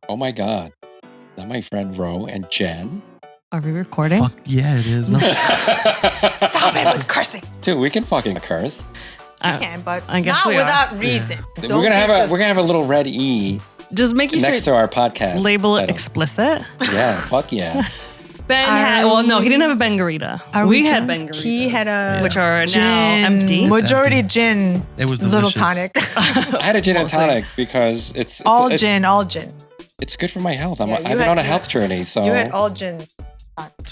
Oh my God. Is that my friend Ro and Jenn? Are we recording? Fuck yeah, it is. No. Stop it with cursing. Dude, we can fucking curse. We can, but I guess not we are. without reason. We're gonna have a little red E Just making next sure to our podcast. label it title. explicit. Yeah, fuck yeah. Ben had, well, no, he didn't have a Bengarita. We had Bengaritas. He had a which are gin, now empty. Majority gin. It was little delicious. tonic. I had a gin and tonic because it's all it's, gin. It's good for my health. Yeah, I've been on a health journey, so You had all gin.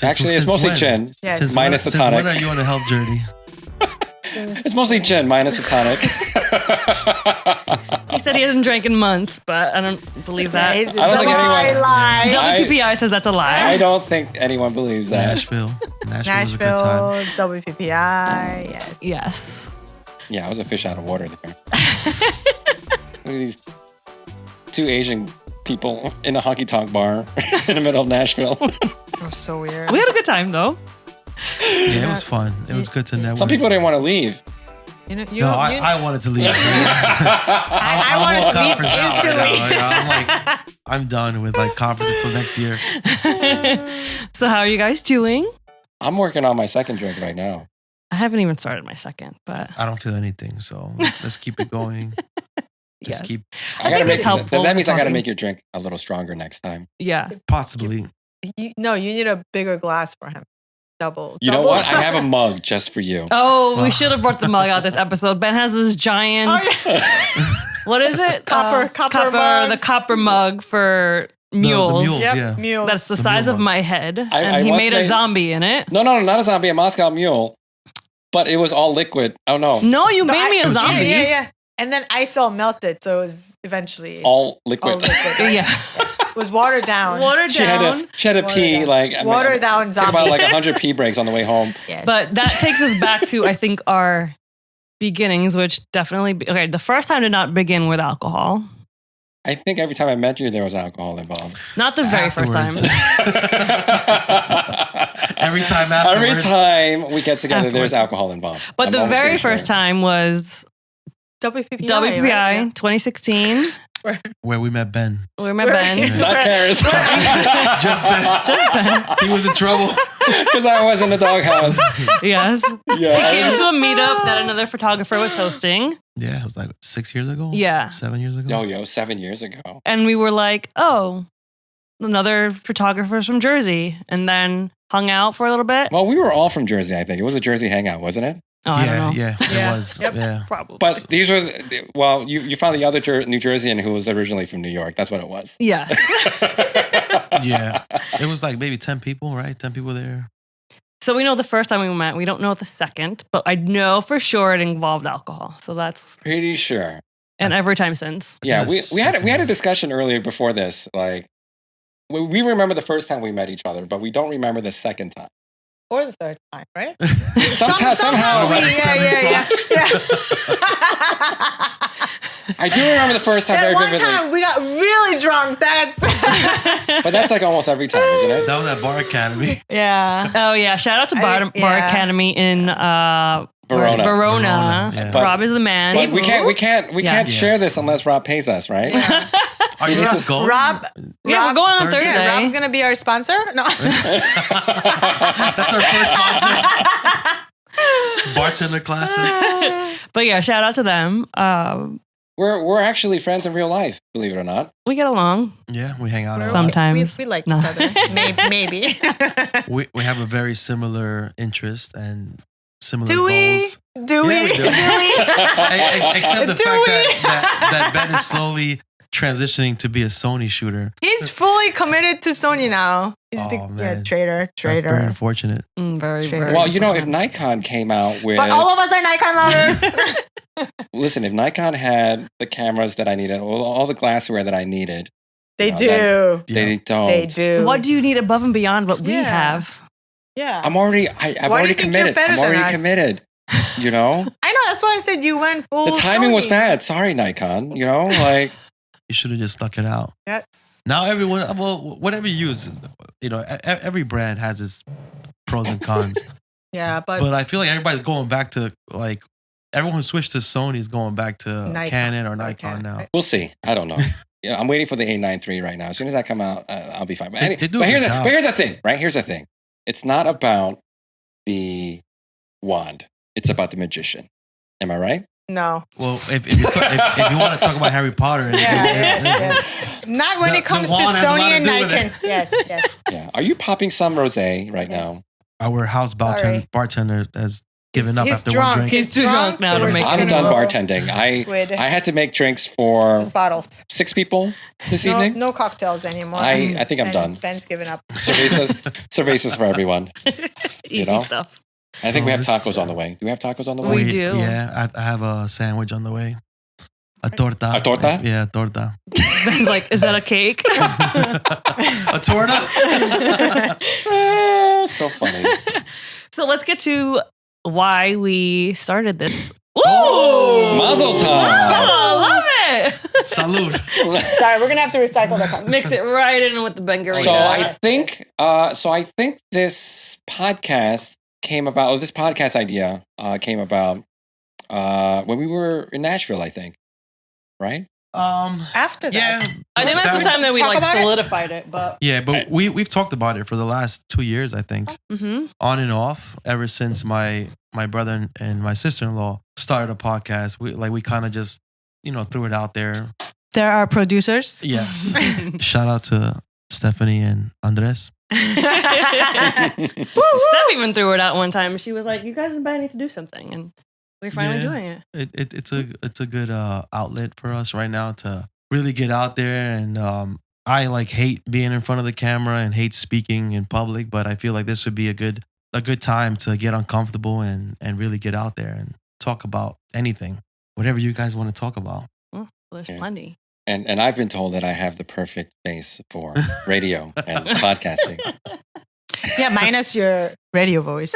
actually it's mostly gin. Yes. Minus the tonic. When are you on a health journey? It's mostly gin minus the tonic. He said he hasn't drank in months, but I don't believe that. It's a I don't think anyone- lie. WPPI says that's a lie. I don't think anyone believes that. Nashville was a good time. Nashville, WPPI, yes. Yes. Yeah, I was a fish out of water there. Look at these two Asian people in a honky tonk bar in the middle of Nashville. It was so weird. We had a good time, though. Yeah, it was fun. It was good to network. Some people didn't want to leave. I wanted to leave. I wanted to leave conference now. instantly. I'm done with like conferences till next year. So how are you guys doing? I'm working on my second drink right now. I haven't even started my second, but I don't feel anything, so let's keep it going. yes. Keep I gotta think it's make helpful that means I gotta talking. make your drink a little stronger next time. Yeah. possibly. You need a bigger glass for him. Double. You know what? I have a mug just for you. Oh, we should have brought the mug out this episode. Ben has this giant. What is it? Copper mugs. The copper mug for mules. The mules, Yep, yeah. mules. That's the The size mule of my mugs. head, I and he once made a made- zombie in it. No, not a zombie, a Moscow mule. But it was all liquid. Oh no. No, you made me a was zombie. Yeah. And then ice all melted, so it was eventually All liquid. all liquid. Right? Yeah. It was watered down. Watered She down. had to pee down. like Watered down took about zombie. like 100 pee breaks on the way home. Yes. But that takes us back to, I think, our beginnings, which definitely, okay, the first time did not begin with alcohol. I think every time I met you, there was alcohol involved. Not the very first time. Afterwards. Every time Every afterwards. time we get together, there's Afterwards. alcohol involved. But I'm the almost very pretty first sure. time was WPPI, WPI right? 2016. Where we met Ben. We met Ben. Not Karis. Just Ben. He was in trouble. Because I was in the doghouse. Yes. Yeah. Came to a meetup that another photographer was hosting. Yeah, it was like 6 years ago. Yeah. 7 years ago. Yo, 7 years ago. And we were like, oh, another photographer's from Jersey. And then hung out for a little bit. Well, we were all from Jersey, I think. It was a Jersey hangout, wasn't it? Oh, I don't know. Yeah, Yeah. it was. Yep. Yeah. Probably. But these were, well, you found the other New Jerseyan who was originally from New York. That's what it was. Yeah. Yeah. It was like maybe 10 people, right? 10 people there. So we know the first time we met. We don't know the second, but I know for sure it involved alcohol. So that's, Pretty sure. and every time since. Yeah, Yes. we had a discussion earlier before this. Like, we remember the first time we met each other, but we don't remember the second time. Or the third time, right? Somehow, About the seventh yeah. I do remember the first time That very one vividly. time we got really drunk. That's But that's like almost every time, isn't it? That was at Bar Academy. yeah. Oh, yeah. Shout out to Bar yeah. Academy in Verona. Verona. Yeah. Rob is the man. But we can't Yeah. share this unless Rob pays us, right? Are you guys going? Rob, Yeah, we're going on Thursday. Thursday. yeah, Rob's gonna be our sponsor. No, That's our first sponsor. Bartender classes. But yeah, shout out to them. We're actually friends in real life, believe it or not. We get along. Yeah, we hang out a lot. Sometimes. we like No. each other. Maybe. We have a very similar interest and similar Do we? goals. Do we? Yeah, we do. Do we? Except the Do fact we? that Ben is slowly transitioning to be a Sony shooter. He's fully committed to Sony now. He's Oh, yeah, man. traitor. That's very unfortunate. Very, Sure. very. Well, you know, if Nikon came out with... But all of us are Nikon lovers. Listen, if Nikon had the cameras that I needed, all the glassware that I needed, They No, do. they don't. They do. What do you need above and beyond what we Yeah. have? Yeah. I've Why already do you think you're committed. better I'm than already us? committed. You know? I know. That's why I said you went full. The timing was Sony. bad. Sorry, Nikon. You know, like... You should have just stuck it out. Yes. Now everyone, well, whatever you use, you know, every brand has its pros and cons. Yeah, but But I feel like everybody's going back to like everyone who switched to Sony is going back to Nikon Canon or or Nikon Canon, now. right? We'll see. I don't know. I'm waiting for the 893 right now. As soon as that come out, I'll be fine. But, They do but a here's good job. the thing, right? Here's the thing. It's not about the wand. It's about the magician. Am I right? No. Well, if you want to talk about Harry Potter, Yes. Not when it comes to wand has a lot Sony to and do with Nikon. Yes. Yeah. Are you popping some rosé right Yes. now? our house Sorry. bartender has given up He's after drunk. one drink. He's too drunk now to we're make just I'm any gonna done more. roll bartending. with I had to make drinks for just bottles. 6 people this evening. No cocktails anymore. I think I'm done. Ben's given up. Cervezas for everyone. Easy know? stuff. I think we have So this- tacos on the way. Do we have tacos on the We way? do. Yeah, I have a sandwich on the way. A torta. A torta? Yeah, torta. Ben's like, is that a cake? A torta? So funny. So let's get to why we started this. Oh! Mazel tov. Oh, love it. Salud. Sorry, we're gonna have to recycle the cup. Mix it right in with the Bengaritas. So I think this podcast came about. This podcast idea came about when we were in Nashville. I think, right? After that. Yeah. I think that's the time that we Talk like about it? solidified it, but Yeah, but we've talked about it for the last 2 years, I think, mm-hmm. on and off. Ever since my brother and my sister-in-law started a podcast, we kind of just threw it out there. There are producers. Yes. Shout out to Stephanie and Andres. Steph even threw it out one time. She was like, "You guys and Ben need to do something," and we're finally Yeah. doing it. It's a good outlet for us right now to really get out there. And I hate being in front of the camera and hate speaking in public, but I feel like this would be a good time to get uncomfortable and really get out there and talk about anything, whatever you guys want to talk about. Oh, there's Yeah. plenty. And I've been told that I have the perfect face for radio and podcasting. Yeah, minus your radio voice.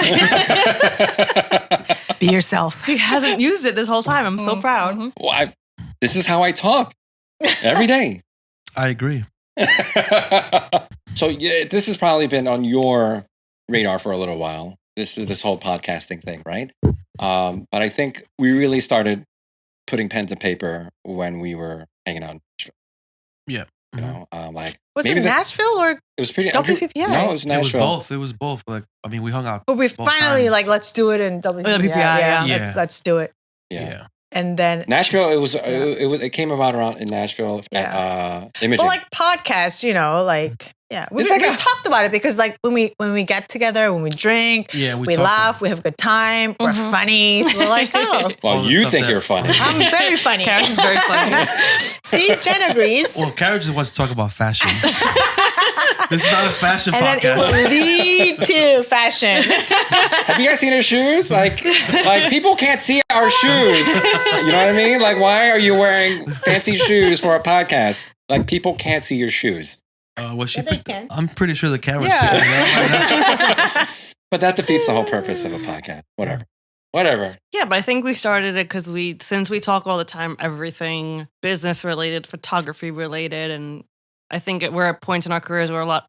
Be yourself. He hasn't used it this whole time. I'm so proud. Mhm. Well, this is how I talk every day. I agree. So yeah, this has probably been on your radar for a little while. This whole podcasting thing, right? But I think we really started putting pen to paper when we were hanging out. Yeah. You know, Was maybe it Nashville or? it was pretty. WPPI? No, it was Nashville. It was both. We hung out. But we both finally times. let's do it in WPPI. WPPI, yeah. Let's do it. Yeah. And then, Nashville. It came about around in Nashville. Imaging. but like podcasts, we It's like a- talked about it because when we get together, when we drink, Yeah, we talked laugh, we have a good time, we're funny. So we're like, oh, well, all the you stuff think that- you're funny. I'm very funny. Karen's very funny. See, Jen agrees. Well, Karen just wants to talk about fashion. This is not a fashion And then it podcast. will lead to fashion. Have you guys seen her shoes? Like people can't see our shoes. You know what I mean? Like, why are you wearing fancy shoes for a podcast? Like, people can't see your shoes. They can. I'm pretty sure the camera's Yeah. picking it up. But that defeats the whole purpose of a podcast. Whatever. Yeah, but I think we started it because since we talk all the time, everything business related, photography related, and I think we're at points in our careers where we're a lot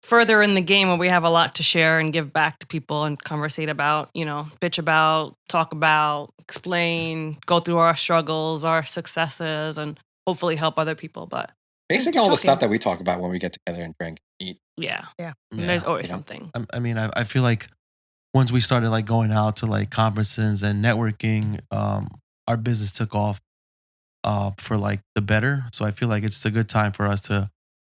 further in the game where we have a lot to share and give back to people and conversate about, bitch about, talk about, explain, go through our struggles, our successes, and hopefully help other people. But Basically, all the Talking. stuff that we talk about when we get together and drink, eat. yeah, Yeah. there's always You know. something. I mean, I feel like once we started going out to conferences and networking, our business took off for the better. So I feel like it's a good time for us to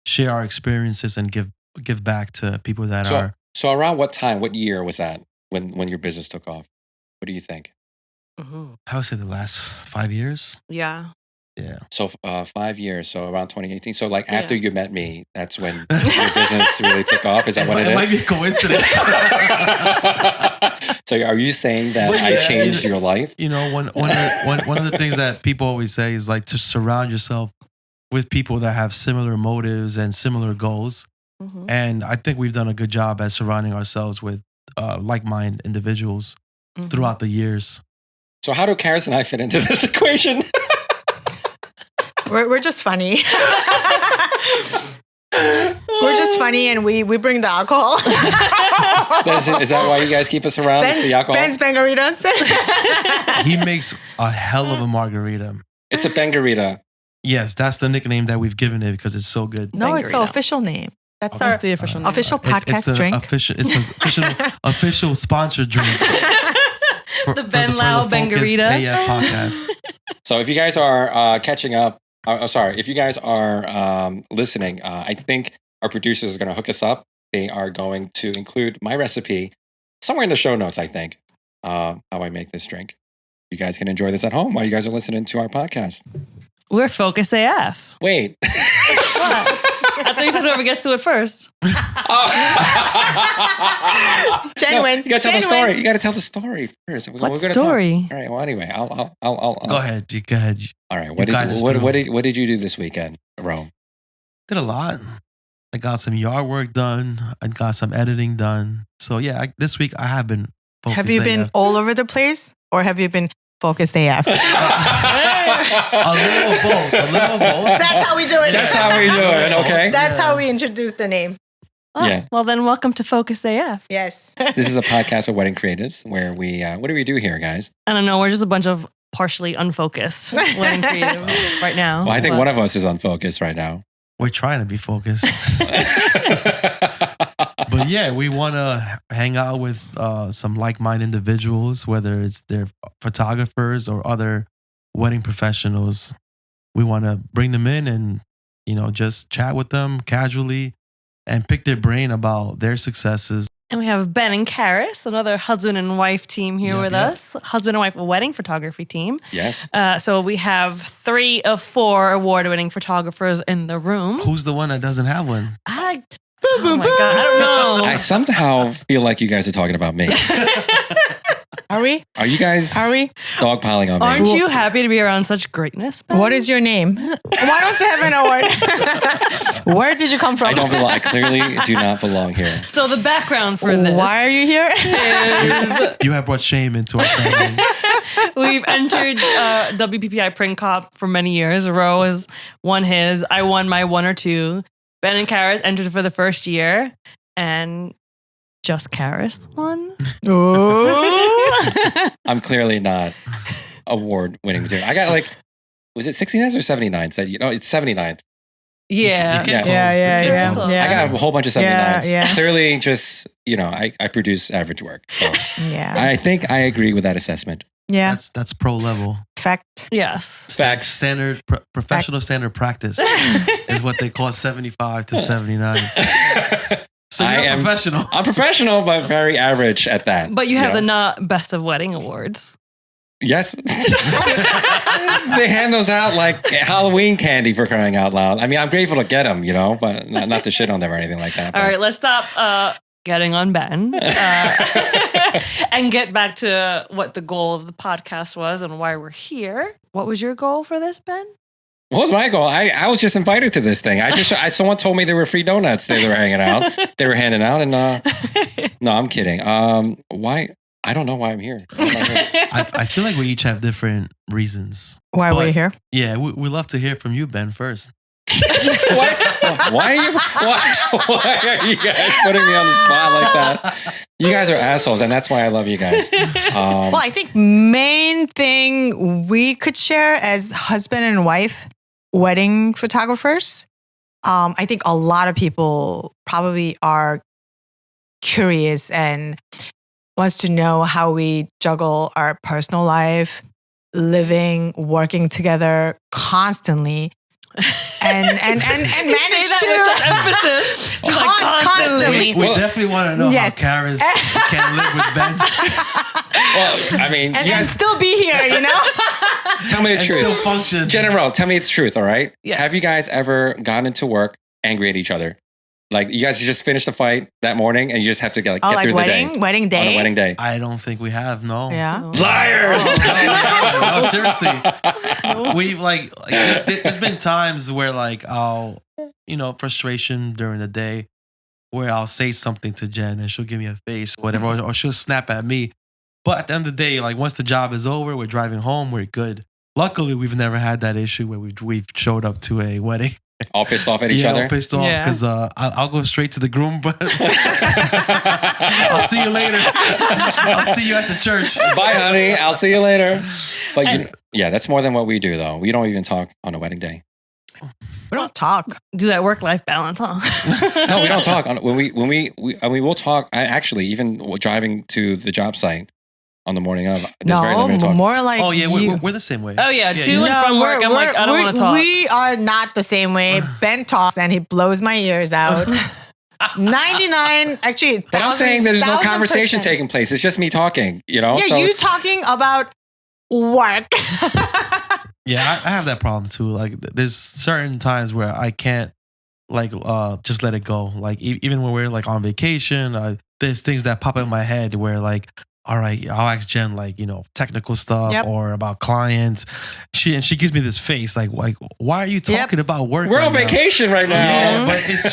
share our experiences and give back to people that are. So around what year was that when your business took off? What do you think? Mhm. I would say the last 5 years. Yeah. Yeah. So 5 years, so around 2018. So after you met me, that's when your business really took off. Is that what it It is? might be a coincidence. So are you saying that But I yeah, changed your life? One of the things that people always say is to surround yourself with people that have similar motives and similar goals. Mhm. And I think we've done a good job at surrounding ourselves with like-minded individuals Mhm. throughout the years. So how do Karis and I fit into this equation? We're just funny. We're just funny, and we bring the alcohol. Is that why you guys keep us around? It's the alcohol? Ben's Bengaritas. He makes a hell of a margarita. It's a Bengarita. Yes, that's the nickname that we've given it because it's so good. No, it's the Bengarita. official name. That's That's our the official name. official podcast drink. It's an official sponsored drink. The Ben Lau Bengarita. AF podcast. So if you guys are catching up, if you guys are listening, I think our producers are going to hook us up. They are going to include my recipe somewhere in the show notes, I think, how I make this drink. You guys can enjoy this at home while you guys are listening to our podcast. We're Focus AF. Wait. I thought you said whoever gets to it first. Jen wins. You got to tell Jen the story. wins. You got to tell the story first. What gonna story? All right. Well, anyway, I'll Go ahead. Go ahead. All right. You guide us through. What did you do this weekend, Ro? Did a lot. I got some yard work done. I got some editing done. So yeah, this week I have been focused. Have you been all over the place, or have you been focused AF? a little of both. That's how we do it. That's how we do it. Okay. That's how we introduce the name. Oh, Yeah. Well, then welcome to Focus AF. Yes. This is a podcast of wedding creatives where we. What do we do here, guys? I don't know. We're just a bunch of partially unfocused wedding creatives right now. Well, I think but- one of us is unfocused right now. We're trying to be focused. But yeah, we want to hang out with some like-minded individuals, whether it's their photographers or other wedding professionals. We want to bring them in and, just chat with them casually and pick their brain about their successes. And we have Ben and Karis, another husband and wife team here with us. Husband and wife wedding photography team. Yes. So we have 3 of 4 award-winning photographers in the room. Who's the one that doesn't have one? Oh my God, I don't know. I somehow feel like you guys are talking about me. Are we? Are you guys dogpiling on me? Aren't you happy to be around such greatness, Ben? What is your name? Why don't you have an award? Where did you come from? I don't belong. I clearly do not belong here. So the background for this Why are you here? is You have brought shame into our family. we've entered WPPI Print Cop for many years. Ro has won his. I won my 1 or 2. Ben and Karis entered for the first year, and just Karis won. I'm clearly not award-winning material. I got was it 69s or 79s? It's 79s. Yeah. You get close. Yeah. I got a whole bunch of 79s. Yeah. Clearly, just I produce average work. So Yeah. I think I agree with that assessment. Yeah. That's pro level. Fact. Yes. Facts. Standard professional standard practice is what they call 75 to 79. So you're professional. I'm professional, but very average at that. But you have the not best of wedding awards. Yes. They hand those out like Halloween candy, for crying out loud. I mean, I'm grateful to get them, but not to shit on them or anything like that. All right, let's stop getting on Ben and get back to what the goal of the podcast was and why we're here. What was your goal for this, Ben? What was my goal? I was just invited to this thing. Someone told me there were free donuts they were hanging out. They were handing out, and no, I'm kidding. Why? I don't know why I'm here. I feel like we each have different reasons. Why were you here? Yeah, we love to hear from you, Ben, first. Why are you guys putting me on the spot like that? You guys are assholes, and that's why I love you guys. Well, I think main thing we could share as husband and wife wedding photographers, I think a lot of people probably are curious and wants to know how we juggle our personal life, living, working together constantly. And manage Say to that with such emphasis. Just like constantly. We definitely want to know Yes. how Karis can live with Ben. Well, I mean, and you guys still be here, tell me the And truth. still function. Jenn Ro, tell me the truth, all right? Yes. Have you guys ever gone into work angry at each other? Like, you guys just finished the fight that morning and you just have to get through the day. Wedding day. On a wedding day. I don't think we have, no. Yeah. Liars! No, seriously. We've there's been times where I'll, frustration during the day where I'll say something to Jen and she'll give me a face or whatever, or she'll snap at me. But at the end of the day, once the job is over, we're driving home, we're good. Luckily, we've never had that issue where we've showed up to a wedding. All pissed off at each other? All pissed off Yeah. because I'll go straight to the groom, but I'll see you later. I'll see you at the church. Bye, honey. I'll see you later. But yeah, that's more than what we do, though. We don't even talk on a wedding day. We don't talk. Do that work-life balance, huh? No, we don't talk. When we will talk. I actually, even driving to the job site on the morning of, there's very limited talk. More like Oh yeah, we're the same way. Oh yeah, to and from work. I'm like, I don't want to talk. We are not the same way. Ben talks and he blows my ears out. 99, actually. But I'm saying there's no conversation taking place. It's just me talking. Yeah, so you talking about work. Yeah, I have that problem too. Like, there's certain times where I can't, like, just let it go. Like, even when we're like on vacation, there's things that pop in my head where, like, all right, I'll ask Jen, like, technical stuff or about clients. She gives me this face, like why are you talking about work? We're on vacation right now. Yeah, but it's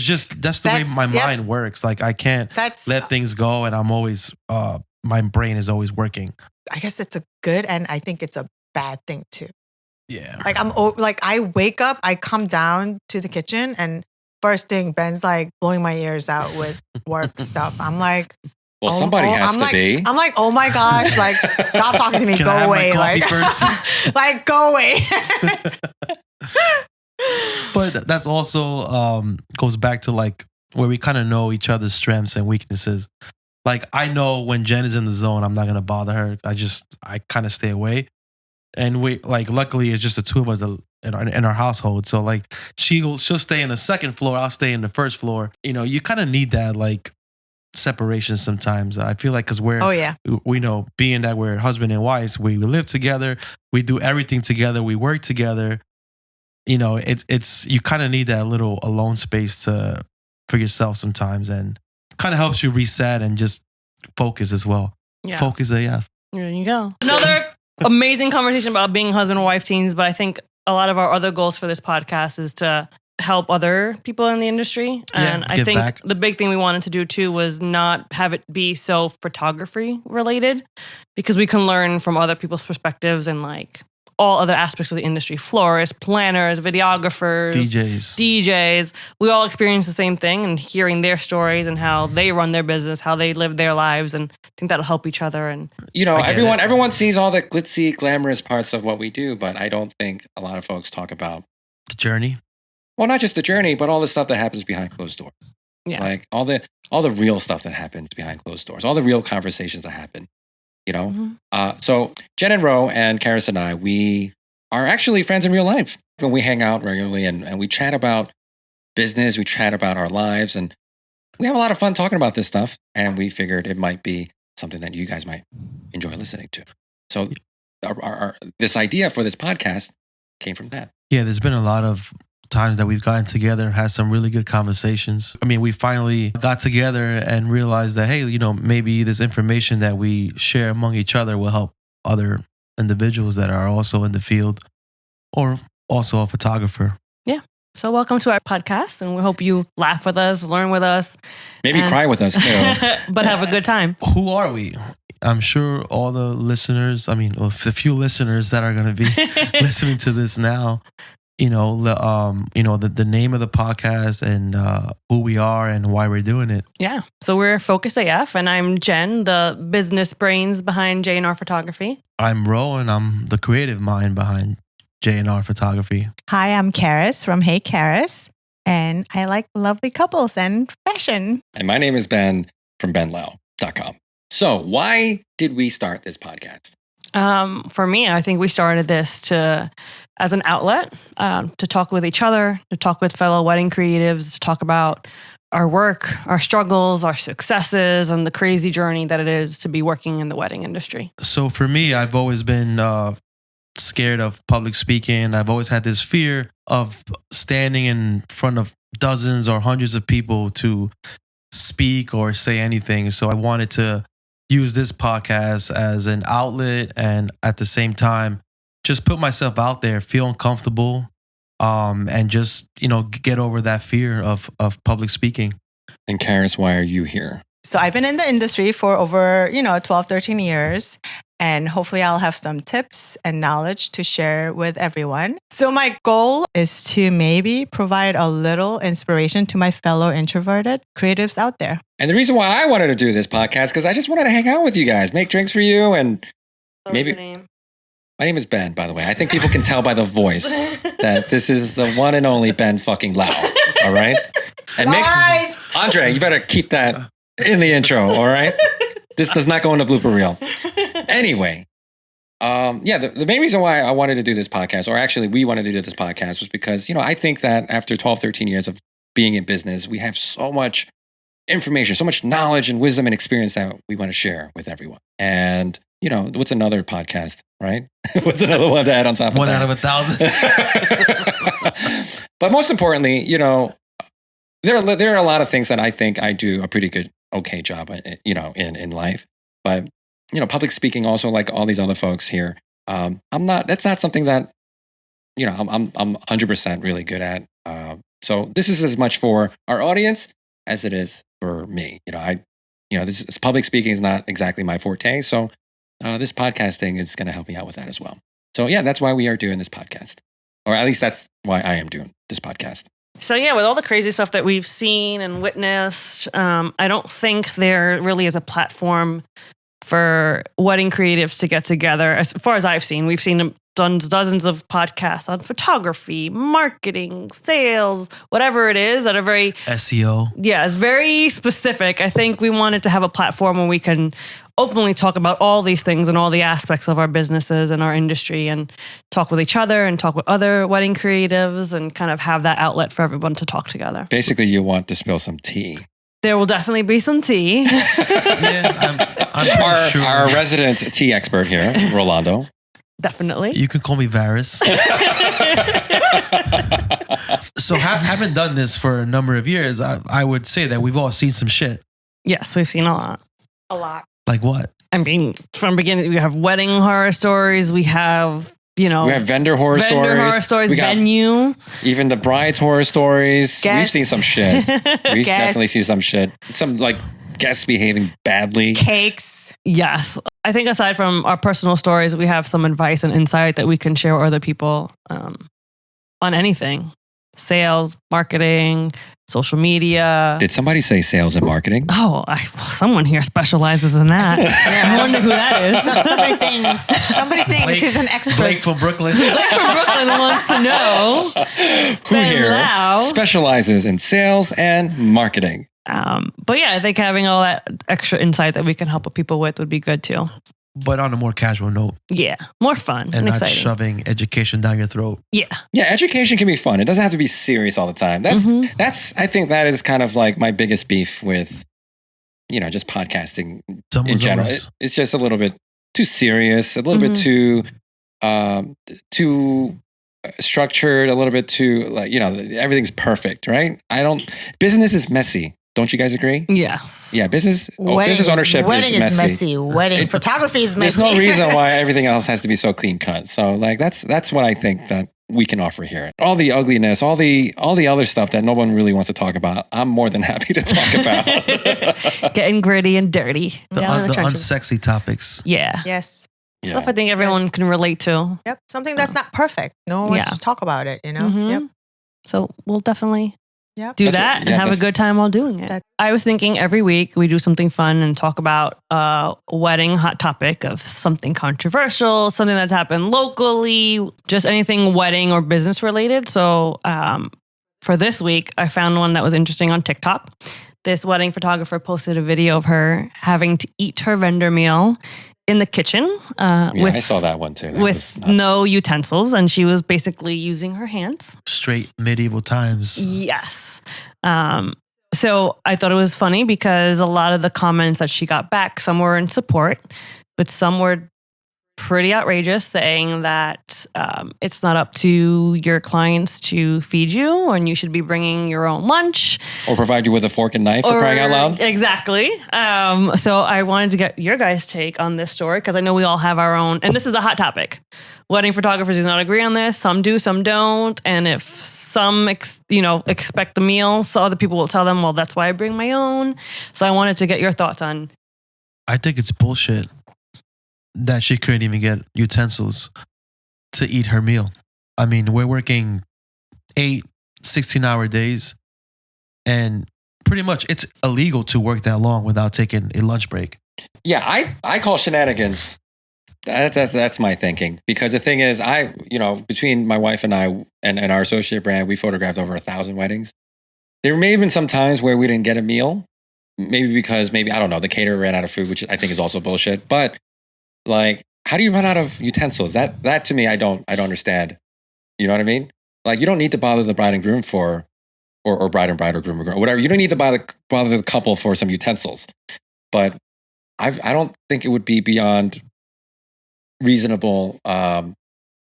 just that's the way my mind works. Like, I can't let things go, and I'm always my brain is always working. I guess it's a good, and I think it's a bad thing too. Yeah. Like, I wake up, I come down to the kitchen, and first thing, Ben's like blowing my ears out with work stuff. I'm like, well, somebody has to be. I'm like, oh my gosh, like, stop talking to me, go away. Like, first? Like, go away. But that's also goes back to, like, where we kind of know each other's strengths and weaknesses. Like, I know when Jen is in the zone, I'm not going to bother her. I kind of stay away. And we, like, luckily it's just the two of us in our household. So, like, she'll stay in the second floor, I'll stay in the first floor. You kind of need that, like, separation sometimes. I feel like, because we know, being that we're husband and wives, we live together, we do everything together, we work together. It's you kind of need that little alone space for yourself sometimes, and kind of helps you reset and just focus as well. Yeah. Focus AF. There you go. Another amazing conversation about being husband and wife teams, but I think a lot of our other goals for this podcast is to help other people in the industry. And I think the big thing we wanted to do too was not have it be so photography related, because we can learn from other people's perspectives and, like, all other aspects of the industry: florists, planners, videographers, DJs. We all experience the same thing, and hearing their stories and how they run their business, how they live their lives, and I think that'll help each other. And everyone sees all the glitzy, glamorous parts of what we do, but I don't think a lot of folks talk about the journey. Well, not just the journey, but all the stuff that happens behind closed doors. Yeah. Like all the real stuff that happens behind closed doors, all the real conversations that happen. So Jenn Ro and Karis and I, we are actually friends in real life. And we hang out regularly and we chat about business, we chat about our lives, and we have a lot of fun talking about this stuff. And we figured it might be something that you guys might enjoy listening to. So this idea for this podcast came from that. Yeah, there's been a lot of times that we've gotten together, had some really good conversations. I mean, we finally got together and realized that, hey, maybe this information that we share among each other will help other individuals that are also in the field or also a photographer. Yeah. So welcome to our podcast, and we hope you laugh with us, learn with us. Maybe cry with us too. But have a good time. Who are we? I'm sure all the listeners, the few listeners that are going to be listening to this now, the name of the podcast and who we are and why we're doing it. Yeah. So we're Focus AF, and I'm Jen, the business brains behind J&R Photography. I'm Ro, and I'm the creative mind behind J&R Photography. Hi, I'm Karis from Hey Karis, and I like lovely couples and fashion. And my name is Ben from benlao.com. So why did we start this podcast? For me, I think we started this as an outlet to talk with each other, to talk with fellow wedding creatives, to talk about our work, our struggles, our successes, and the crazy journey that it is to be working in the wedding industry. So for me, I've always been scared of public speaking. I've always had this fear of standing in front of dozens or hundreds of people to speak or say anything. So I wanted to use this podcast as an outlet and at the same time just put myself out there, feel uncomfortable, and just, get over that fear of public speaking. And Karis, why are you here? So I've been in the industry for over, 12, 13 years. And hopefully I'll have some tips and knowledge to share with everyone. So my goal is to maybe provide a little inspiration to my fellow introverted creatives out there. And the reason why I wanted to do this podcast, because I just wanted to hang out with you guys, make drinks for you, and maybe My name is Ben, by the way. I think people can tell by the voice that this is the one and only Ben fucking Lau. All right? And Andre, you better keep that in the intro, all right? This does not go in the blooper reel. Anyway, the main reason why I wanted to do this podcast, or actually we wanted to do this podcast, was because, I think that after 12, 13 years of being in business, we have so much information, so much knowledge and wisdom and experience that we want to share with everyone. And, what's another podcast, right? What's another one to add on top of that? 1 out of 1,000. But most importantly, there are a lot of things that I think I do a pretty good, okay job, in life. But, public speaking also, like all these other folks here, that's not something that, I'm 100% really good at. So this is as much for our audience as it is for me. This public speaking is not exactly my forte. So this podcasting is going to help me out with that as well. So yeah, that's why we are doing this podcast, or at least that's why I am doing this podcast. So yeah, with all the crazy stuff that we've seen and witnessed, I don't think there really is a platform for wedding creatives to get together. As far as I've seen, we've seen dozens of podcasts on photography, marketing, sales, whatever it is that are very SEO. Yeah, it's very specific. I think we wanted to have a platform where we can openly talk about all these things and all the aspects of our businesses and our industry, and talk with each other and talk with other wedding creatives, and kind of have that outlet for everyone to talk together. Basically, you want to spill some tea. There will definitely be some tea. Yeah, I'm pretty sure. Our resident tea expert here, Rolando. Definitely. You can call me Varys. So haven't done this for a number of years. I would say that we've all seen some shit. Yes, we've seen a lot. A lot. Like what? I mean, from beginning, we have wedding horror stories. We have, we have vendor horror stories. We got venue. Even the bride's horror stories. Guests. We've seen some shit. We've definitely seen some shit. Some like guests behaving badly. Cakes. Yes. I think aside from our personal stories, we have some advice and insight that we can share with other people on anything. Sales, marketing, social media. Did somebody say sales and marketing? Oh, someone here specializes in that. I wonder who that is. Somebody thinks he's an expert. Blake from Brooklyn. Blake from Brooklyn wants to know. Who here specializes in sales and marketing? But yeah, I think having all that extra insight that we can help people with would be good too. But on a more casual note. Yeah, more fun and not exciting. Shoving education down your throat. Yeah. Yeah, education can be fun. It doesn't have to be serious all the time. That's I think that is kind of like my biggest beef with, just podcasting in general. It's just a little bit too serious, a little bit too structured, a little bit too everything's perfect, right? Business is messy. Don't you guys agree? Yes. Yeah, business ownership wedding is messy. Wedding photography is messy. There's no reason why everything else has to be so clean cut. So that's what I think that we can offer here. All the ugliness, all the other stuff that no one really wants to talk about, I'm more than happy to talk about. Getting gritty and dirty. The unsexy topics. Yeah. Yes. Yeah. Stuff I think everyone can relate to. Yep. Something that's not perfect. No one wants to talk about it, Yep. So we'll definitely Yep. do that and have a good time while doing it. I was thinking every week we do something fun and talk about a wedding hot topic of something controversial, something that's happened locally, just anything wedding or business related. So for this week, I found one that was interesting on TikTok. This wedding photographer posted a video of her having to eat her vendor meal in the kitchen. I saw that one too. With no utensils, and she was basically using her hands. Straight medieval times. Yes. So I thought it was funny because a lot of the comments that she got back, some were in support, but some were pretty outrageous, saying that it's not up to your clients to feed you, and you should be bringing your own lunch. Or provide you with a fork and knife for crying out loud. Exactly. So I wanted to get your guys' take on this story, because I know we all have our own, and this is a hot topic. Wedding photographers do not agree on this. Some do, some don't. And if some, expect the meal, so other people will tell them, well, that's why I bring my own. So I wanted to get your thoughts on. I think it's bullshit that she couldn't even get utensils to eat her meal. I mean, we're working 8, 16-hour days, and pretty much it's illegal to work that long without taking a lunch break. Yeah, I call shenanigans That's my thinking. Because the thing is, between my wife and I and our associate brand, we photographed over 1,000 weddings. There may have been some times where we didn't get a meal. Maybe because I don't know, the caterer ran out of food, which I think is also bullshit. But like, how do you run out of utensils? That to me, I don't understand. You know what I mean? Like, you don't need to bother the bride and groom or bride and bride or groom or groom, whatever. You don't need to bother the couple for some utensils. But I don't think it would be beyond reasonable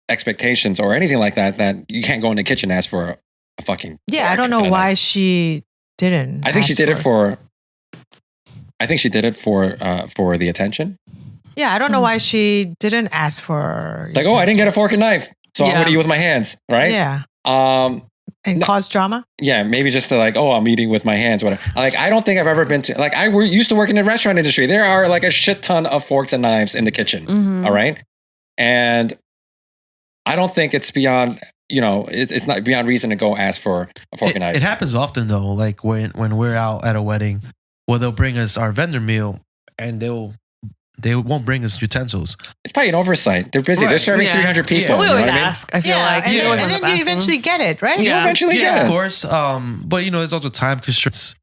expectations or anything like that you can't go in the kitchen and ask for a fucking Yeah, I don't know why she didn't. I think she did it for the attention. Yeah, I don't know why she didn't ask for like, I didn't get a fork and knife, so I'm going to eat with my hands, right? Yeah. And cause drama? Yeah, maybe just to like, I'm eating with my hands, whatever. Like, I don't think I've ever been to, like, I used to work in the restaurant industry. There are like a shit ton of forks and knives in the kitchen, all right? And I don't think it's beyond, it's not beyond reason to go ask for a fork and knife. It happens often though, like when we're out at a wedding, where they'll bring us our vendor meal and they won't bring us utensils. It's probably an oversight. They're busy. Right. They're serving 300 people. Well, we always ask. I feel like. And then you eventually get it, right? You eventually get it. Of course. But, there's also time constraints.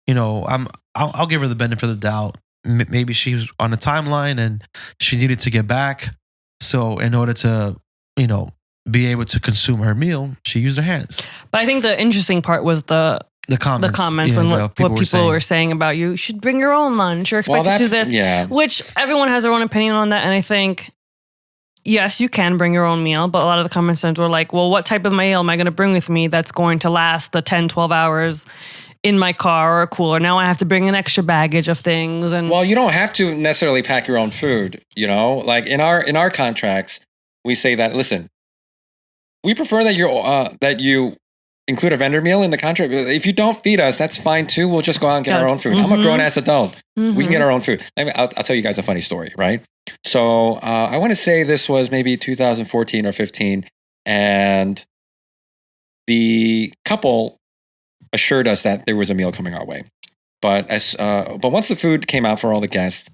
I'll give her the benefit of the doubt. Maybe she was on a timeline and she needed to get back. So in order to, be able to consume her meal, she used her hands. But I think the interesting part was the comments and what people were saying about you should bring your own lunch. You're expected to do this, which everyone has their own opinion on that. And I think, yes, you can bring your own meal, but a lot of the comments were like, well, what type of meal am I going to bring with me that's going to last the 10, 12 hours in my car or a cooler? Now I have to bring an extra baggage of things. And well, you don't have to necessarily pack your own food, like in our contracts, we say that, listen, we prefer that you include a vendor meal in the contract. If you don't feed us, that's fine too. We'll just go out and get our own food. I'm a grown-ass adult. We can get our own food. I'll tell you guys a funny story, right? So I want to say this was maybe 2014 or 15, and the couple assured us that there was a meal coming our way. But once the food came out for all the guests,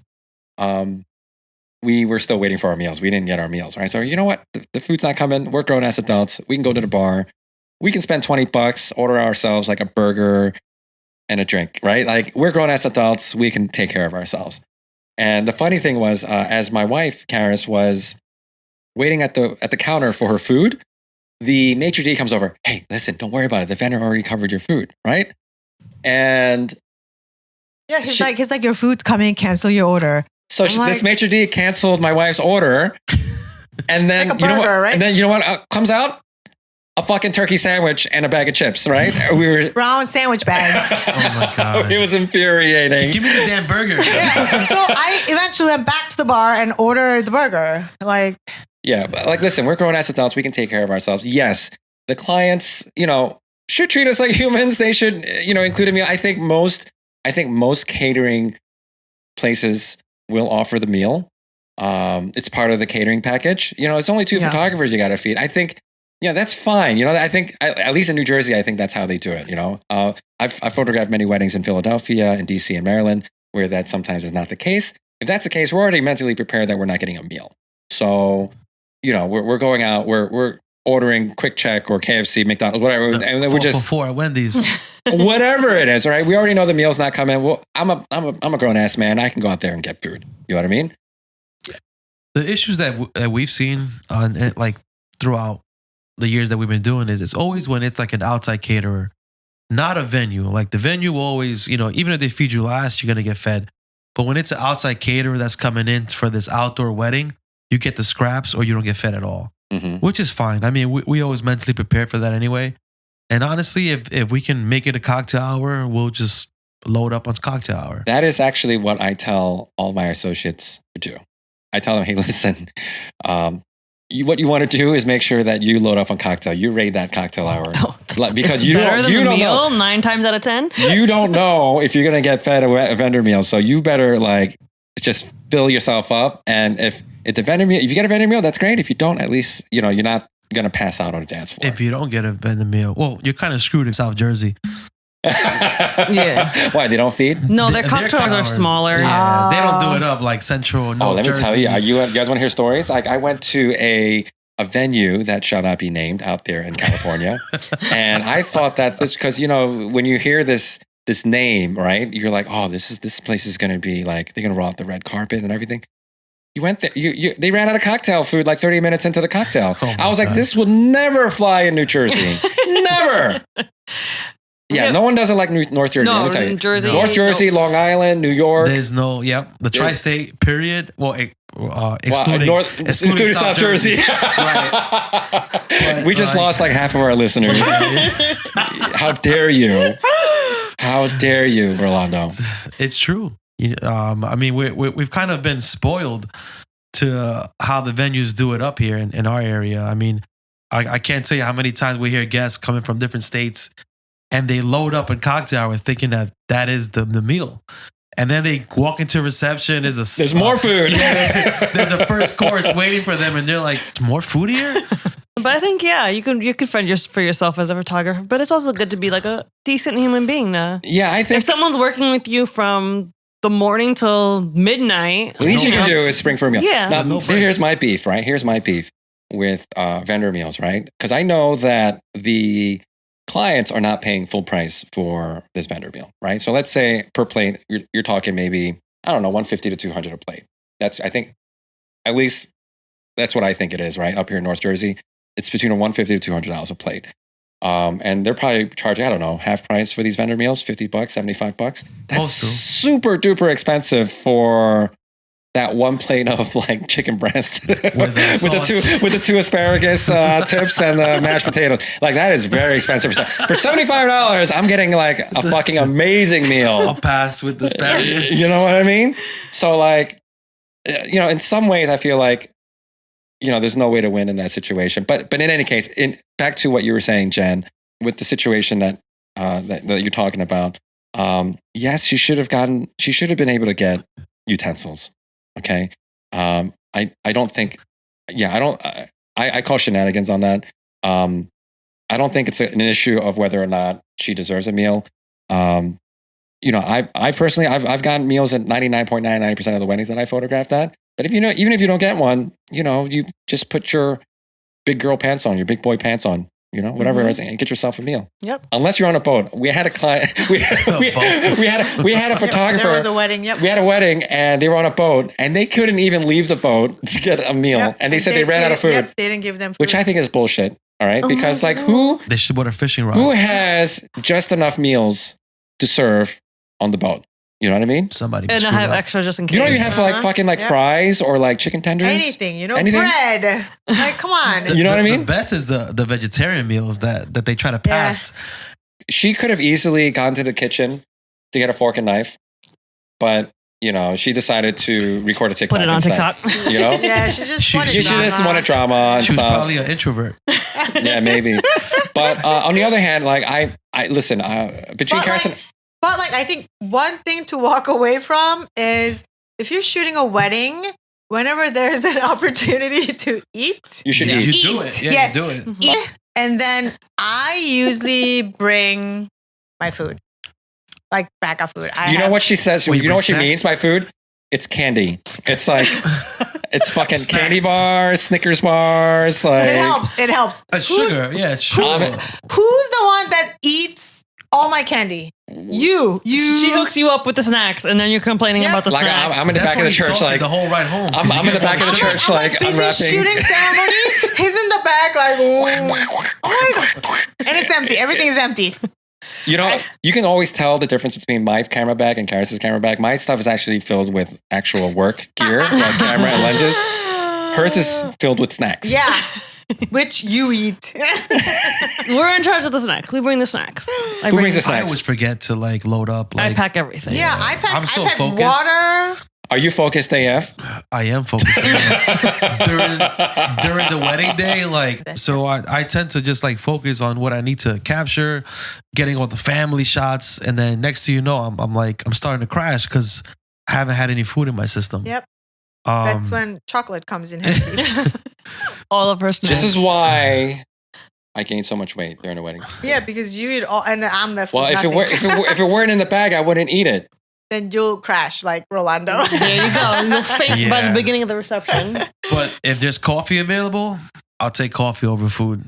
we were still waiting for our meals. We didn't get our meals, right? So you know what? The food's not coming. We're grown-ass adults. We can go to the bar. We can spend $20, order ourselves like a burger and a drink, right? Like, we're grown-ass adults. We can take care of ourselves. And the funny thing was, as my wife, Karis, was waiting at the counter for her food, the maitre d' comes over. Hey, listen, don't worry about it. The vendor already covered your food, right? And yeah, he's like, your food's coming, cancel your order. So this maitre d' canceled my wife's order. And then, like a burger, right? And then, you know what comes out? A fucking turkey sandwich and a bag of chips, right? We were brown sandwich bags. Oh my God. It was infuriating. Give me the damn burger. Yeah. So I eventually went back to the bar and ordered the burger. Yeah, but listen, we're grown-ass adults. We can take care of ourselves. Yes, the clients, should treat us like humans. They should, include a meal. I think most catering places will offer the meal. It's part of the catering package. It's only 2 photographers you got to feed. I think, that's fine. I think, at least in New Jersey, I think that's how they do it. I've photographed many weddings in Philadelphia and DC and Maryland where that sometimes is not the case. If that's the case, we're already mentally prepared that we're not getting a meal. So, we're going out, we're ordering Quick Check or KFC, McDonald's, whatever. And then we're just before at Wendy's. Whatever it is, right? We already know the meal's not coming. Well, I'm a grown ass man. I can go out there and get food. You know what I mean? The issues that we've seen throughout the years that we've been doing is it's always when it's like an outside caterer, not a venue. Like the venue will always, even if they feed you last, you're gonna get fed. But when it's an outside caterer that's coming in for this outdoor wedding, you get the scraps or you don't get fed at all, which is fine. I mean, we always mentally prepare for that anyway. And honestly, if we can make it a cocktail hour, we'll just load up on cocktail hour. That is actually what I tell all my associates to do. I tell them, hey, listen, what you want to do is make sure that you load up on cocktail. You raid that cocktail hour. Because you don't know. 9 times out of 10. You don't know if you're going to get fed a vendor meal. So you better just fill yourself up. And if you get a vendor meal, that's great. If you don't, at least, you're not going to pass out on a dance floor. If you don't get a vendor meal, well, you're kind of screwed in South Jersey. Yeah. Why, they don't feed? No, their Their cocktails are smaller. Yeah, they don't do it up like Central. No, Let me Jersey. tell you, you guys want to hear stories? Like, I went to a venue that shall not be named out there in California. And I thought that this, because, when you hear this name, right, you're like, oh, this place is going to be like, they're going to roll out the red carpet and everything. You went there, they ran out of cocktail food like 30 minutes into the cocktail. I was like, this will never fly in New Jersey. Never. Yeah, no one does it like North Jersey. No, let me tell you. Jersey, North Jersey, Long Island, New York. There's no, the tri-state period. Well, excluding South Jersey. Right. We just lost like half of our listeners. How dare you? How dare you, Rolando? It's true. I mean, we've kind of been spoiled to how the venues do it up here in our area. I mean, I can't tell you how many times we hear guests coming from different states and they load up in cocktail hour thinking that is the meal. And then they walk into reception. There's more food. Yeah, there's a first course waiting for them, and they're like, "More food here." But I think you could fend for yourself as a photographer. But it's also good to be like a decent human being. Yeah, I think if someone's working with you from the morning till midnight, the least you can do is spring for a meal. Yeah. Now, here's my beef, right? Here's my beef with vendor meals, right? Because I know that the clients are not paying full price for this vendor meal, right? So let's say per plate, you're talking maybe, I don't know, 150 to 200 a plate. I think, at least that's what I think it is, right? Up here in North Jersey, it's between $150 to $200 a plate. And they're probably charging, I don't know, half price for these vendor meals, $50, $75. That's super duper expensive for that one plate of like chicken breast with the two asparagus tips and the mashed potatoes. Like, that is very expensive. For $75, I'm getting like a fucking amazing meal. I'll pass with the asparagus. You know what I mean? So like, in some ways I feel like, there's no way to win in that situation. But in any case, back to what you were saying, Jen, with the situation that you're talking about. Yes, she should have been able to get utensils. Okay. I don't think, I call shenanigans on that. I don't think it's an issue of whether or not she deserves a meal. I personally, I've gotten meals at 99.99% of the weddings that I photographed at. But even if you don't get one, you just put your big girl pants on, your big boy pants on, whatever it is, and get yourself a meal. Yep. Unless you're on a boat. We had a client. We had a photographer. There was a wedding. Yep. We had a wedding, and they were on a boat, and they couldn't even leave the boat to get a meal, and they said they ran out of food. Yep, they didn't give them food. Which I think is bullshit. All right, because like they should put a fishing rod. Who has just enough meals to serve on the boat? You know what I mean? Somebody. And I have extra just in case. You don't even have for like fucking like fries or like chicken tenders. Anything, bread. Like, come on. You know what I mean? The best is the vegetarian meals that they try to pass. Yeah. She could have easily gone to the kitchen to get a fork and knife, but she decided to record a TikTok. Put it on instead, TikTok. Yeah, she just wanted drama and she was stuff. probably an introvert. Yeah, maybe. But on the other hand, like I listen, between Karis and... But like, I think one thing to walk away from is if you're shooting a wedding, whenever there's an opportunity to eat, you should eat. You do it. Yeah, yes. you do it. Mm-hmm. Eat. And then I usually bring my food, like backup food. You know what she says? You know what she means by food? It's candy. It's like, it's fucking snacks. Candy bars, Snickers bars. Like, it helps. Sugar. Yeah, it's sugar. Who's the one that eats all my candy? You. She hooks you up with the snacks, and then you're complaining about the snacks. I'm in the back of the church, like the whole ride home. I'm in the back of the church, like I'm rapping. Shooting ceremony. He's in the back, like, oh my god, and it's empty. Everything is empty. You can always tell the difference between my camera bag and Karis's camera bag. My stuff is actually filled with actual work gear, like camera and lenses. Hers is filled with snacks. Yeah. Which you eat. We're in charge of the snacks. We bring the snacks. Who brings the snacks? I always forget to like load up. Like, I pack everything. Yeah, I pack. I'm so I pack focused. Water. Are you focused AF? I am focused during the wedding day. Like, so I tend to just like focus on what I need to capture, getting all the family shots, and then next thing you know, I'm starting to crash because I haven't had any food in my system. Yep. That's when chocolate comes in handy. All of her snacks. This is why I gained so much weight during the wedding. Yeah, because you eat all, and I'm left Well, with nothing. if it weren't in the bag, I wouldn't eat it. Then you'll crash like Rolando. There you go. You'll faint by the Yeah. beginning of the reception. But if there's coffee available, I'll take coffee over food.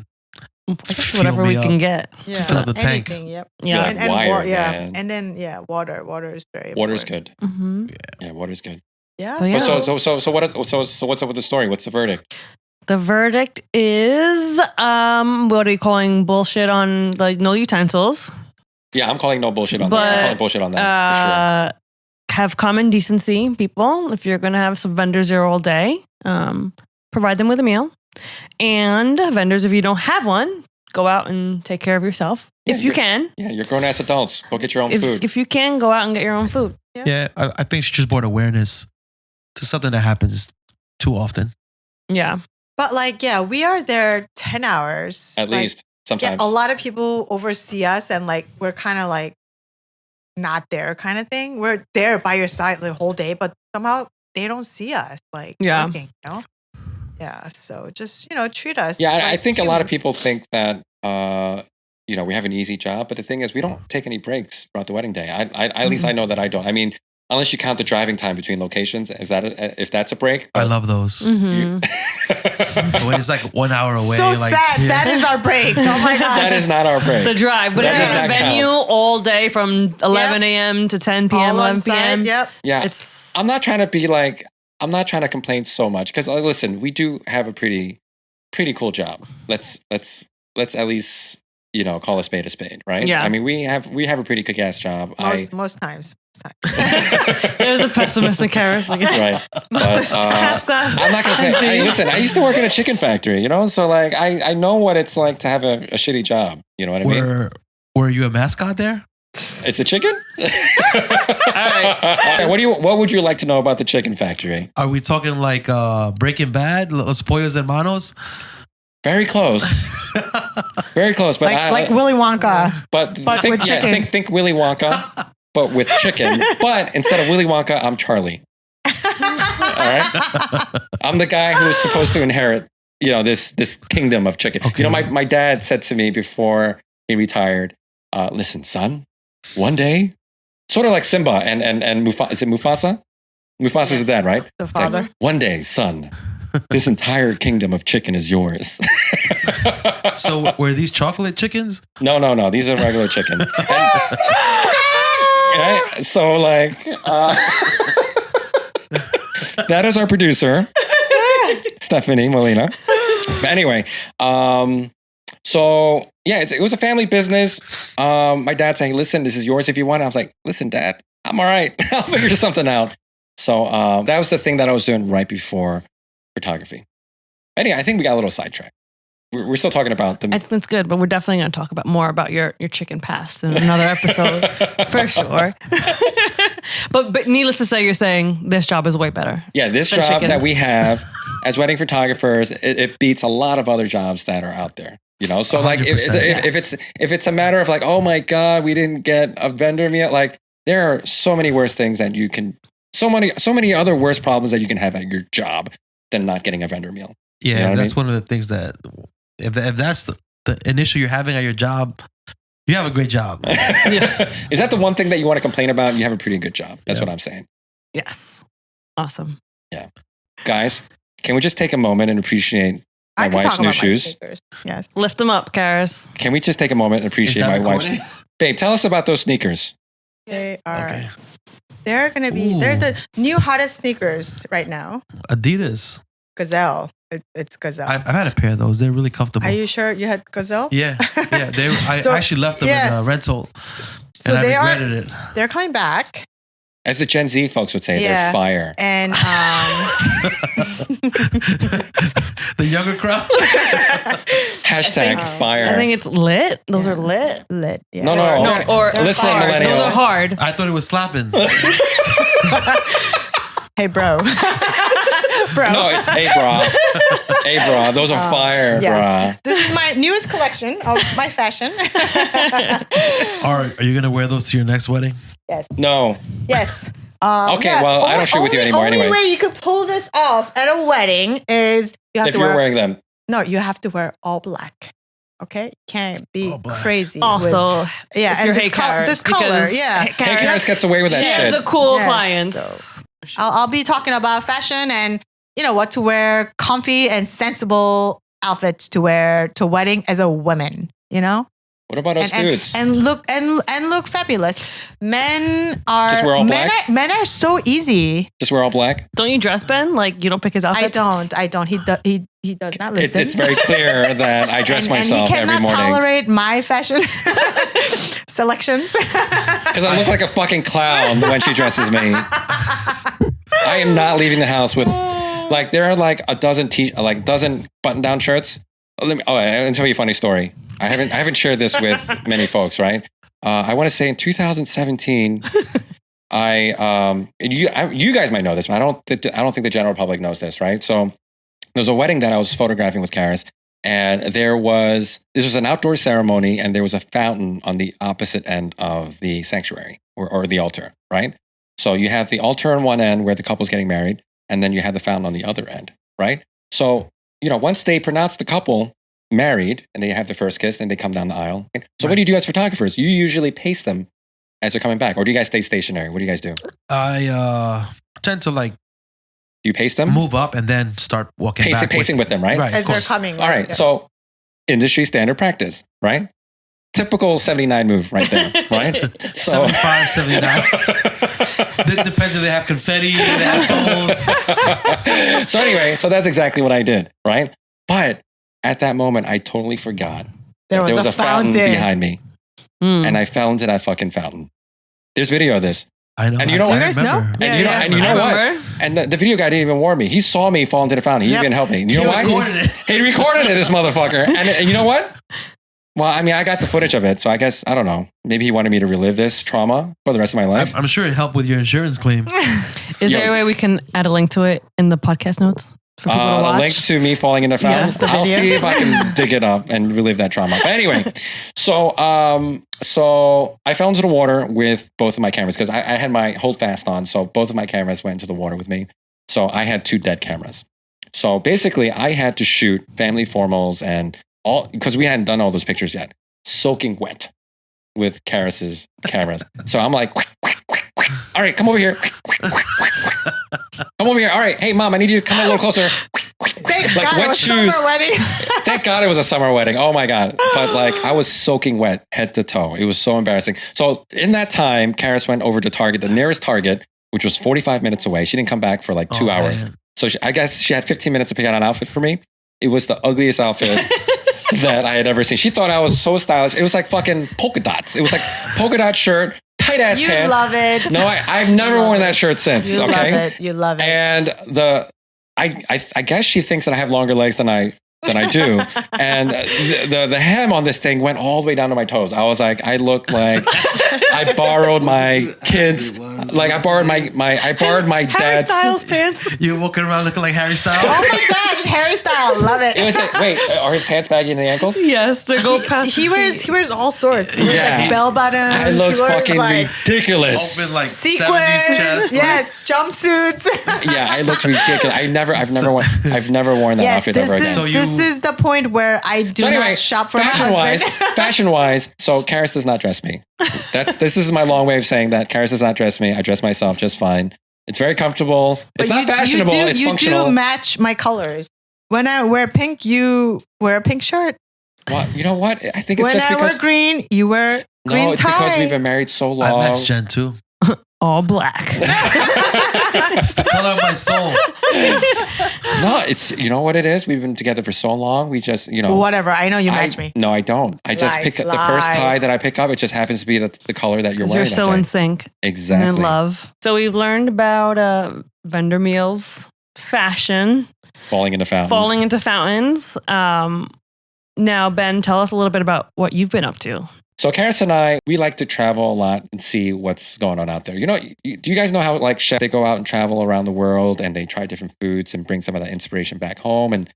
I guess Fuel whatever me we up. can get. Yeah, Fill up the tank. anything, Yep. Yeah. Like wire, yeah, man. and then water. Water is very. Water's important. good. Mm-hmm. Yeah, water's good. Yeah. Oh, yeah. So what's up with the story? What's the verdict? The verdict is, what are you calling bullshit on like no utensils? Yeah, I'm calling no bullshit on that. I'm But, calling bullshit on that. Have common decency, people. If you're going to have some vendors here all day, provide them with a meal. And vendors, if you don't have one, go out and take care of yourself. Yeah, If you can. For sure. Yeah, you're grown ass adults. Go get your own food. If you can, go out and get your own food. Yeah, I think she just brought awareness to something that happens too often. Yeah. But like, yeah, we are there 10 hours. At Like, least Yeah, sometimes. a lot of people oversee us and like we're kind of like not there kind of thing. We're there by your side the whole day, but somehow they don't see us like Yeah. working, you know? Yeah. So just, treat us. Yeah, I like think a lot of humans. people think that we have an easy job, but the thing is, we don't take any breaks throughout the wedding day. At least I know that I don't. I mean, unless you count the driving time between locations, if that's a break? I love those. Mm-hmm. When it's like 1 hour away. So like, sad. yeah. That is our break. Oh my gosh. That is not our break. The drive. But That if does you're in a not count. venue all day from 11 a.m. to 10 p.m., All on 11 p.m. site, Yep. Yeah, It's I'm not trying to complain so much because listen, we do have a pretty cool job. Let's at least call a spade, right? Yeah. I mean, we have a pretty kick ass job. Most times. there's the pessimistic Karis again. Right. But I'm not gonna say. Hey, listen, I used to work in a chicken factory, so like I know what it's like to have a shitty job. You know what I mean? Were you a mascot there? It's the chicken. All right. What would you like to know about the chicken factory? Are we talking like Breaking Bad, Los Pollos Hermanos? Very close. Very close, but like Willy Wonka. But with chickens. think Willy Wonka, but with chicken. But instead of Willy Wonka, I'm Charlie. All right, I'm the guy who's supposed to inherit, this kingdom of chicken. Okay. My dad said to me before he retired, "Listen, son, one day, sort of like Simba and Mufasa. Is it Mufasa? Mufasa's the dad, right? The It's like, father. one day, son, this entire kingdom of chicken is yours." So were these chocolate chickens? No. These are regular chicken. Right? So, like, that is our producer, Stephanie Molina. But anyway, so yeah, it was a family business. My dad saying, "Listen, this is yours if you want." I was like, "Listen, Dad, I'm all right. I'll figure something out." So that was the thing that I was doing right before photography. Anyway, I think we got a little sidetracked. We're still talking about I think that's good, but we're definitely going to talk about more about your chicken past in another episode for sure. but needless to say, you're saying this job is way better. Yeah, this than job chickens. that we have as wedding photographers, it beats a lot of other jobs that are out there. So like, if 100%. it's a matter of like, oh my God, we didn't get a vendor meal. Like, there are so many worse things that you can, so many other worse problems that you can have at your job than not getting a vendor meal. Yeah, You know what I that's one of the things that if that's the an issue you're having at your job, you have a great job. Is that the one thing that you want to complain about? You have a pretty good job. That's what I'm saying. Yes. Awesome. Guys, can we just take a moment and appreciate my I could wife's talk new about my shoes? sneakers. Yes. Lift them up, Karis. Can we just take a moment and appreciate my wife's? Babe, tell us about those sneakers. They are. Okay. They're gonna be. Ooh. They're the new hottest sneakers right now. Adidas. Gazelle. It's Gazelle. I've had a pair of those. They're really comfortable. Are you sure you had Gazelle? Yeah. I So, actually left them yes. in a rental, So and I they are- regretted it. They're coming back, As the Gen Z folks would say, Yeah. they're fire. and The younger crowd. Hashtag fire. I think it's lit. Those are lit. lit. Yeah. No. No, Okay. or Listen, hard. millennial. Those are hard. I thought it was slapping. Hey, bro. Bro. No, it's a bra. A bra. Those are fire, yeah. bra. This is my newest collection of my fashion. Are you gonna wear those to your next wedding? Yes. No. Yes. Okay, well, I don't shoot with you anymore Only anyway. way you could pull this off at a wedding is you have If to you're wear. wearing them. No, you have to wear all black. Okay, can't be black. crazy. Also, yeah, if and you're this, Hey Karis, this color, because yeah. Hey, Karis gets away with that She shit. has a cool Yes, client. so I'll be talking about fashion and what to wear, comfy and sensible outfits to wear to wedding as a woman. What about us dudes? And look fabulous. Men are Just wear all black? Men are so easy. Just wear all black? Don't you dress Ben? Like you don't pick his outfit? I don't. He does not listen. It's very clear that I dress myself and he every cannot morning. tolerate my fashion selections. Because I look like a fucking clown when she dresses me. I am not leaving the house with there are like a dozen dozen button-down shirts. I'll tell you a funny story. I haven't shared this with many folks, right? I want to say in 2017, you guys might know this, but I don't think the general public knows this, right? So there's a wedding that I was photographing with Karis, and this was an outdoor ceremony, and there was a fountain on the opposite end of the sanctuary or the altar, right? So you have the altar on one end where the couple's getting married, and then you have the fountain on the other end, right? So once they pronounce the couple married and they have the first kiss, then they come down the aisle. So what do you do as photographers? You usually pace them as they're coming back, or do you guys stay stationary? What do you guys do? I tend to Do you pace them? move up and then start walking back. Pacing with them, right? Right. As they're coming. All right. So industry standard practice, right? Typical 79 move right there, right? 75, 79. That depends if they have confetti, they have bubbles. So anyway, that's exactly what I did, right? But at that moment, I totally forgot There was a fountain behind me. Mm. And I fell into that fucking fountain. There's video of this. I know. And you know what? I Do you guys know? remember. And you know what? And the video guy didn't even warn me. He saw me fall into the fountain. He Yep. even helped me. And you He know why? recorded it. He recorded it, this motherfucker. And you know what? Well, I mean, I got the footage of it. So I guess, I don't know. Maybe he wanted me to relive this trauma for the rest of my life. I'm sure it helped with your insurance claim. Is there a way we can add a link to it in the podcast notes for people to watch? A link to me falling in the fountain. Yes, the I'll video. see if I can dig it up and relive that trauma. But anyway, so I fell into the water with both of my cameras because I had my hold fast on. So both of my cameras went into the water with me. So I had 2 dead cameras. So basically I had to shoot family formals and all, because we hadn't done all those pictures yet, soaking wet with Karis's cameras. So I'm like, all right, come over here. Come over here. All right. Hey, Mom, I need you to come a little closer. Thank Like God wet it was shoes. summer wedding. Thank God it was a summer wedding. Oh my God. But I was soaking wet head to toe. It was so embarrassing. So in that time, Karis went over to Target, the nearest Target, which was 45 minutes away. She didn't come back for 2 hours. Man. So I guess she had 15 minutes to pick out an outfit for me. It was the ugliest outfit that I had ever seen. She thought I was so stylish. It was like fucking polka dots. It was like polka dot shirt, tight ass You pants. love it. No, I've never worn that shirt since. You Okay. love it. You love it. And I guess she thinks that I have longer legs than I do. And the hem on this thing went all the way down to my toes. I was like, I look like I borrowed my kids. Like I borrowed my Harry dad's. Styles pants. You're walking around looking like Harry Styles. oh my gosh, Harry Styles, love it. It was like, wait, are his pants baggy in the ankles? Yes, they're gold pants. He wears all sorts. He wears Yeah. bell bottoms. I looked he wears fucking ridiculous. Open like sequins. 70s chest. Yes, jumpsuits. Yeah, I looked ridiculous. I've never worn that outfit ever again. So this is the point where I do So anyway, not shop for my husband. fashion wise, so Karis does not dress me. This is my long way of saying that Karis does not dress me. I dress myself just fine. It's very comfortable. It's not fashionable. It's functional. You do match my colors. When I wear pink, you wear a pink shirt. Well, you know what? I think it's When just I because wear green, you wear green no, it's tie. because we've been married so I long. match Jenn too. all black. It's the color of my soul. No, it's you know what it is. We've been together for so long. We just Whatever. I know you match me. No, I don't. I just Lies, pick up the first tie lies. that I pick up. It just happens to be the color that you're wearing. You're so that day. in sync Exactly. and in love. So we've learned about vendor meals, fashion, Falling into fountains. falling into fountains. Now, Ben, tell us a little bit about what you've been up to. So Karis and I, we like to travel a lot and see what's going on out there. You know, do you guys know how like chefs, they go out and travel around the world and they try different foods and bring some of that inspiration back home and,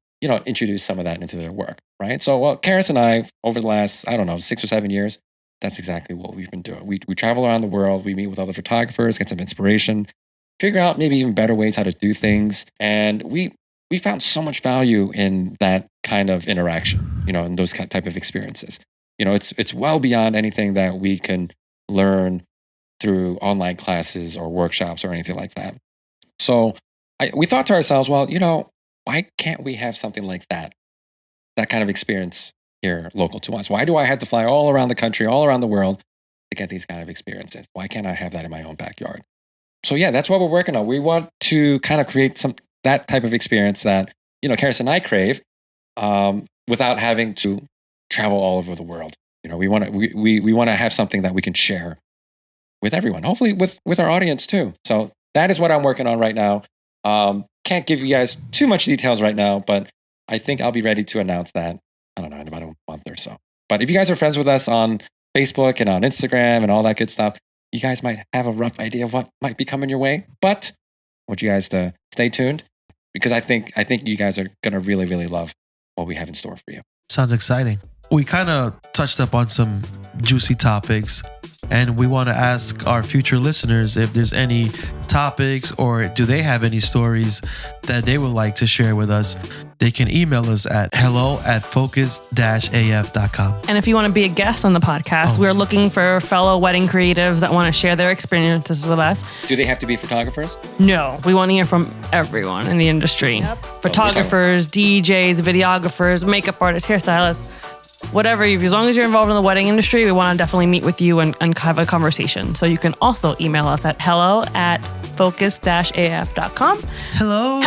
introduce some of that into their work, right? So, well, Karis and I, over the last, 6 or 7 years, that's exactly what we've been doing. We travel around the world, we meet with other photographers, get some inspiration, figure out maybe even better ways how to do things. And we we found so much value in that kind of interaction, in those type of experiences. It's well beyond anything that we can learn through online classes or workshops or anything like that. So we thought to ourselves, well, why can't we have something like that kind of experience here local to us? Why do I have to fly all around the country, all around the world to get these kind of experiences? Why can't I have that in my own backyard? So yeah, that's what we're working on. We want to kind of create that type of experience that, Karis and I crave, without having to travel all over the world. We want to have something that we can share with everyone, hopefully with our audience too. So that is what I'm working on right now. Can't give you guys too much details right now, but I think I'll be ready to announce that, I don't know, in about a month or so. But if you guys are friends with us on Facebook and on Instagram and all that good stuff, you guys might have a rough idea of what might be coming your way. But I want you guys to stay tuned, because I think you guys are going to really, really love what we have in store for you. Sounds exciting. We kind of touched up on some juicy topics, and we want to ask our future listeners if there's any topics or do they have any stories that they would like to share with us. They can email us at hello@focus-af.com. And if you want to be a guest on the podcast, we're looking for fellow wedding creatives that want to share their experiences with us. Do they have to be photographers? No, we want to hear from everyone in the industry. Photographers, DJs, videographers, makeup artists, hairstylists, whatever. As long as you're involved in the wedding industry, we want to definitely meet with you and have a conversation. So you can also email us at hello@focus-af.com. Hello.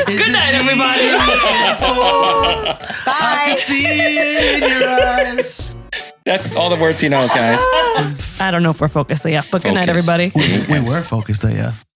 Good night, everybody. Bye. I can see it in your eyes. That's all the words he knows, guys. I don't know if we're focused AF, but good night, Focus. everybody. We were focused AF.